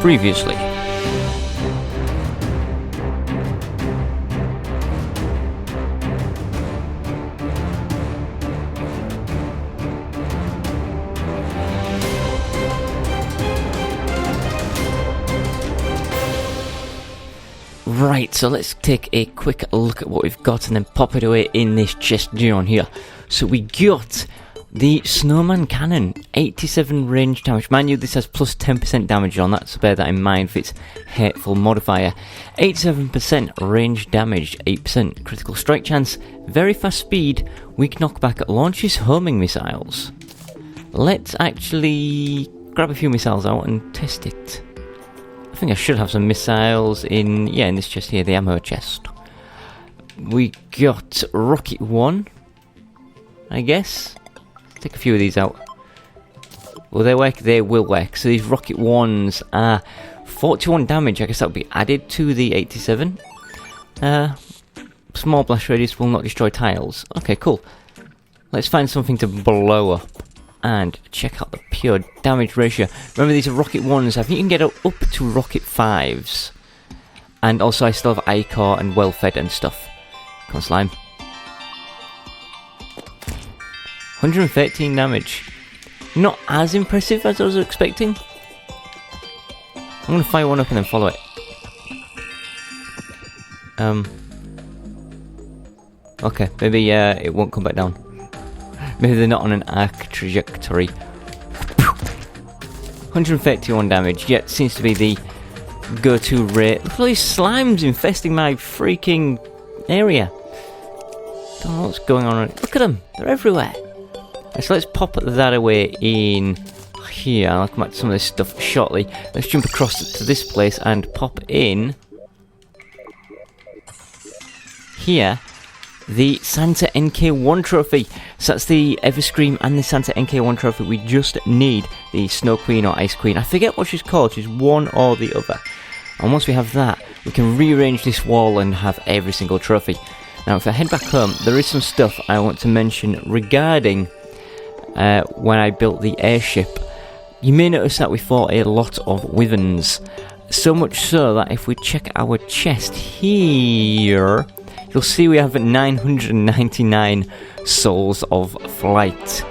Previously. Right, so let's take a quick look at what we've got and then pop it away in this chest down here. So we got the Snowman cannon, 87 range damage. Mind you, this has plus 10% damage on that, so bear that in mind for its hateful modifier. 87% range damage, 8% critical strike chance, very fast speed, weak knockback, launches homing missiles. Let's actually grab a few missiles out and test it. I think I should have some missiles in this chest here, the ammo chest. We got Rocket 1, I guess. Take a few of these out. Will they work? They will work. So these Rocket 1s are 41 damage. I guess that will be added to the 87. Small blast radius will not destroy tiles. Okay, cool. Let's find something to blow up and check out the pure damage ratio. Remember, these are Rocket 1s. I think you can get up to Rocket 5s. And also I still have Icar and well-fed and stuff. Come on, slime. 113 damage. Not as impressive as I was expecting. I'm going to fire one up and then follow it. Okay, maybe it won't come back down. Maybe they're not on an arc trajectory. 131 damage, yet seems to be the go-to rate. Look at all these slimes infesting my freaking area. Don't know what's going on. Look at them, they're everywhere. So let's pop that away in here. I'll come back to some of this stuff shortly. Let's jump across to this place and pop in here the Santa NK1 trophy. So that's the Everscream and the Santa NK1 trophy. We just need the Snow Queen or Ice Queen. I forget what she's called. She's one or the other. And once we have that, we can rearrange this wall and have every single trophy. Now, if I head back home, there is some stuff I want to mention regarding when I built the airship. You may notice that we fought a lot of wyverns. So much so that if we check our chest here, you'll see we have 999 souls of flight.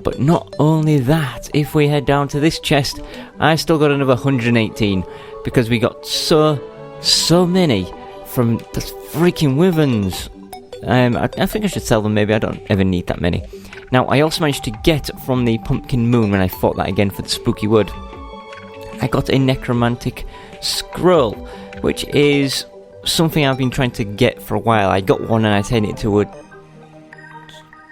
But not only that, if we head down to this chest, I still got another 118 because we got so many from the freaking wyverns. I think I should sell them. Maybe I don't ever need that many. Now, I also managed to get from the Pumpkin Moon, when I fought that again for the Spooky Wood, I got a Necromantic Scroll, which is something I've been trying to get for a while. I got one and I turned it into a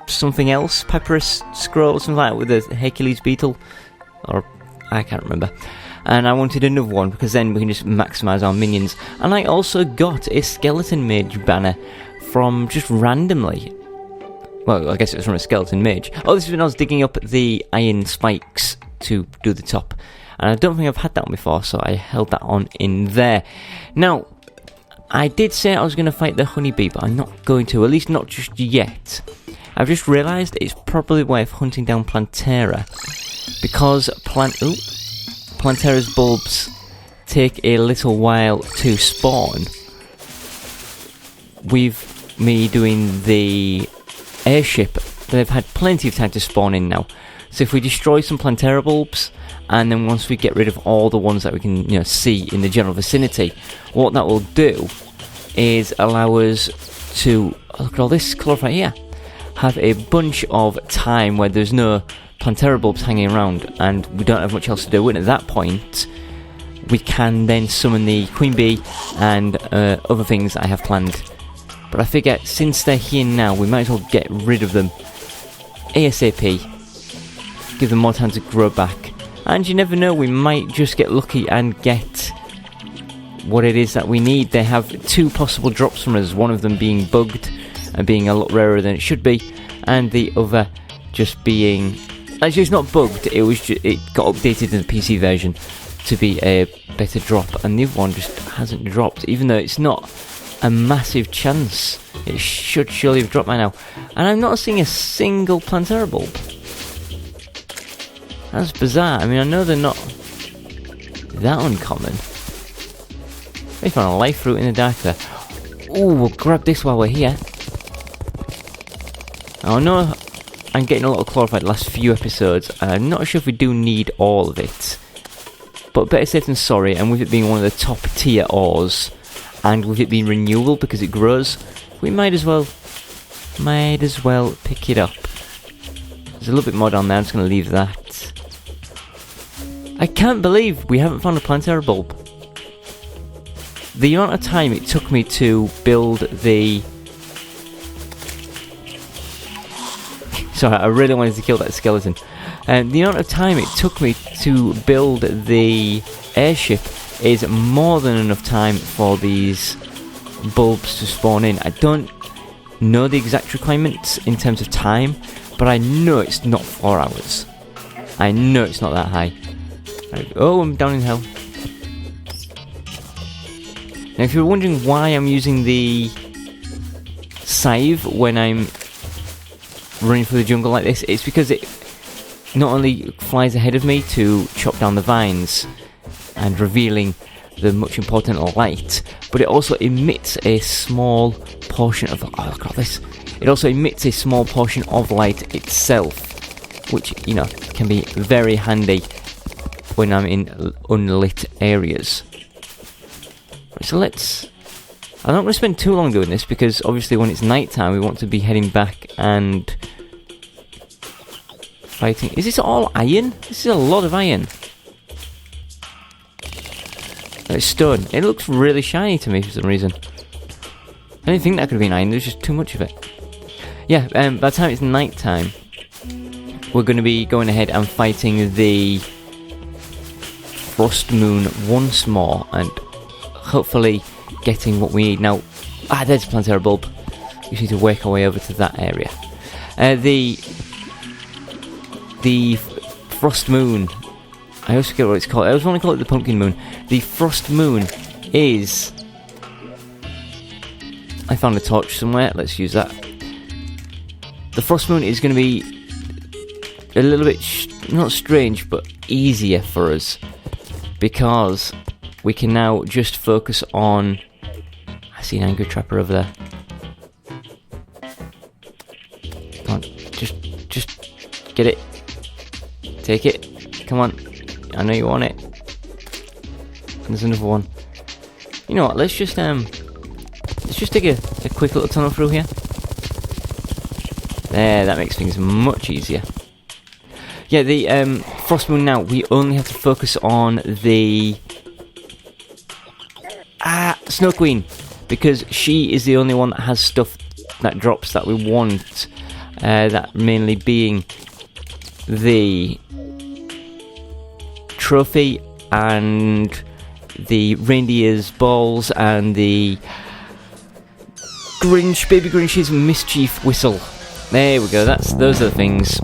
something else, Papyrus Scroll, something like that, with a Hercules beetle, or I can't remember. And I wanted another one because then we can just maximise our minions. And I also got a Skeleton Mage banner from just randomly. Well, I guess it was from a Skeleton Mage. Oh, this is when I was digging up the iron spikes to do the top. And I don't think I've had that one before, so I held that on in there. Now, I did say I was going to fight the honeybee, but I'm not going to, at least not just yet. I've just realised it's probably worth hunting down Plantera, because Plantera's bulbs take a little while to spawn. With me doing the airship, they've had plenty of time to spawn in now. So if we destroy some Plantera bulbs, and then once we get rid of all the ones that we can see in the general vicinity, what that will do is allow us to, look at all this colour right here, have a bunch of time where there's no Plantera bulbs hanging around and we don't have much else to do. And at that point, we can then summon the Queen Bee and other things I have planned. But I figure since they're here now, we might as well get rid of them ASAP. Give them more time to grow back. And you never know, we might just get lucky and get what it is that we need. They have 2 possible drops from us, one of them being bugged and being a lot rarer than it should be, and the other just being... Actually, it's not bugged, it got updated in the PC version to be a better drop, and the other one just hasn't dropped, even though it's not a massive chance. It should surely have dropped by now. And I'm not seeing a single Plantera bulb. That's bizarre. I mean, I know they're not that uncommon. We found a life fruit in the dark there. Ooh, we'll grab this while we're here. I know I'm getting a little clarified the last few episodes, and I'm not sure if we do need all of it. But better safe than sorry, and with it being one of the top tier ores, and with it being renewable because it grows, we might as well pick it up. There's a little bit more down there, I'm just going to leave that. I can't believe we haven't found a Plantera bulb. The amount of time it took me to build the... Sorry, I really wanted to kill that skeleton. The amount of time it took me to build the airship is more than enough time for these bulbs to spawn in. I don't know the exact requirements in terms of time, but I know it's not 4 hours. I know it's not that high. Oh, I'm down in hell. Now, if you're wondering why I'm using the scythe when I'm running through the jungle like this, it's because it not only flies ahead of me to chop down the vines and revealing the much important light, but it also emits a small portion of... Oh, look at this. It also emits a small portion of light itself, which, you know, can be very handy when I'm in unlit areas. Right, so I'm not going to spend too long doing this, because obviously when it's night time we want to be heading back and fighting. Is this all iron? This is a lot of iron. It's stone. It looks really shiny to me for some reason. I didn't think that could have been iron, there's just too much of it. Yeah, by the time it's night time, we're going to be going ahead and fighting the Frost Moon once more, and hopefully getting what we need. Now, there's a Plantera bulb. We just need to work our way over to that area. The Frost Moon, I always forget what it's called. I always want to call it the Pumpkin Moon. The Frost Moon is... I found a torch somewhere, let's use that. The Frost Moon is going to be a little bit, not strange, but easier for us, because we can now just focus on... I see an angry trapper over there. Come on, just get it. Take it. Come on. I know you want it. And there's another one. You know what, let's just take a quick little tunnel through here. There, that makes things much easier. Yeah, the Frost Moon now, we only have to focus on the Snow Queen, because she is the only one that has stuff that drops that we want, that mainly being the trophy and the reindeer's balls and the baby Grinch's mischief whistle. There we go, those are the things.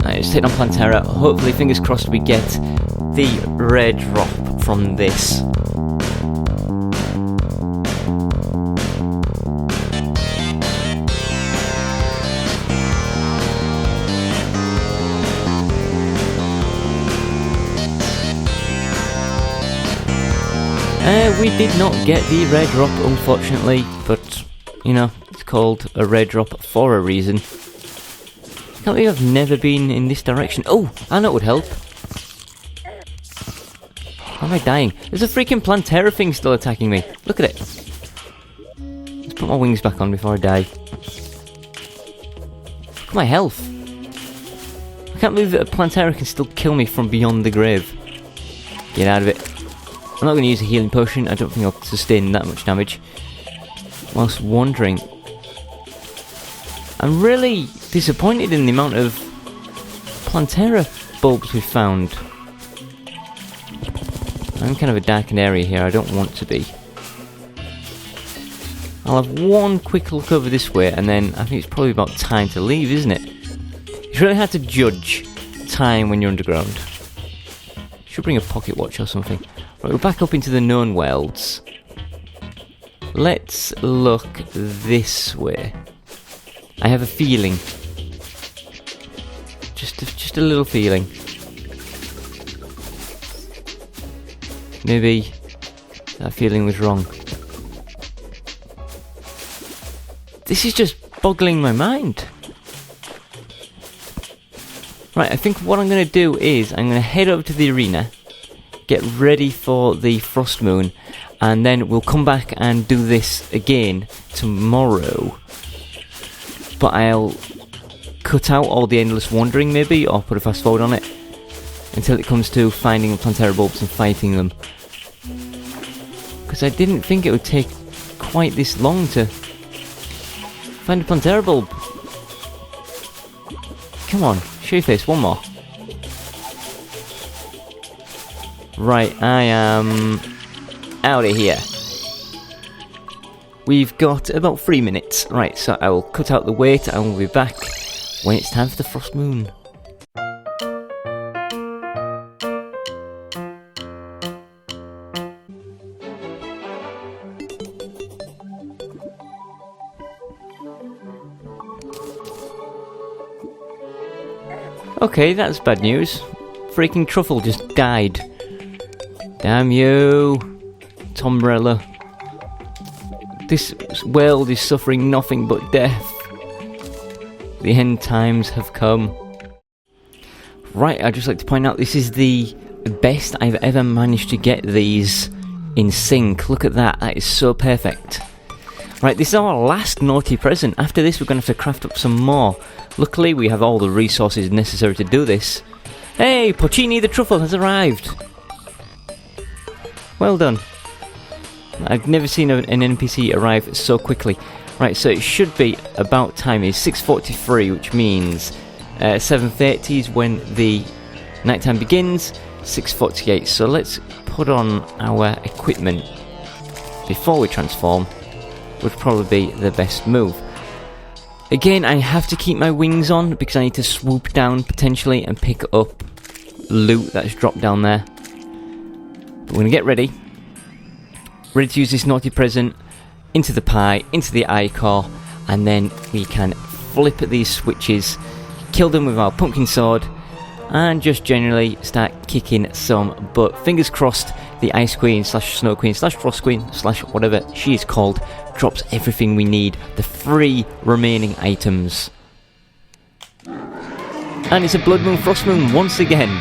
Alright, just hitting on Plantera. Hopefully, fingers crossed, we get the rare drop from this. We did not get the rare drop, unfortunately, but, you know, it's called a rare drop for a reason. I can't believe I've never been in this direction. Oh, I know it would help. How am I dying? There's a freaking Plantera thing still attacking me. Look at it. Let's put my wings back on before I die. Look at my health. I can't believe that a Plantera can still kill me from beyond the grave. Get out of it. I'm not going to use a healing potion. I don't think I'll sustain that much damage. Whilst wandering, I'm really disappointed in the amount of Plantera bulbs we've found. I'm in kind of a darkened area here. I don't want to be. I'll have one quick look over this way, and then I think it's probably about time to leave, isn't it? It's really hard to judge time when you're underground. Should bring a pocket watch or something. Right, we're back up into the known worlds. Let's look this way. I have a feeling. Just a little feeling. Maybe that feeling was wrong. This is just boggling my mind. Right, I think what I'm going to do is I'm going to head over to the arena, get ready for the Frost Moon, and then we'll come back and do this again tomorrow. But I'll cut out all the endless wandering maybe, or put a fast forward on it, until it comes to finding the Plantera bulbs and fighting them. Because I didn't think it would take quite this long to find a Plantera bulb. Come on, show your face, one more. Right, I am out of here. We've got about 3 minutes. Right, so I will cut out the wait and we'll be back when it's time for the Frost Moon. Okay, that's bad news. Freaking Truffle just died. Damn you, Tombrella. This world is suffering nothing but death. The end times have come. Right, I'd just like to point out this is the best I've ever managed to get these in sync. Look at that, that is so perfect. Right, this is our last naughty present. After this we're going to have to craft up some more. Luckily we have all the resources necessary to do this. Hey, Porcini the Truffle has arrived. Well done. I've never seen an NPC arrive so quickly. Right, so it should be about time. It's 6:43, which means 7:30 is when the nighttime begins. 6:48. So let's put on our equipment before we transform. Would probably be the best move. Again, I have to keep my wings on because I need to swoop down potentially and pick up loot that's dropped down there. But we're going to get ready. Ready to use this naughty present into the pie, into the eye core, and then we can flip at these switches, kill them with our pumpkin sword, and just generally start kicking some butt. Fingers crossed the Ice Queen / Snow Queen / Frost Queen / whatever she is called drops everything we need, the 3 remaining items. And it's a Blood Moon Frost Moon once again.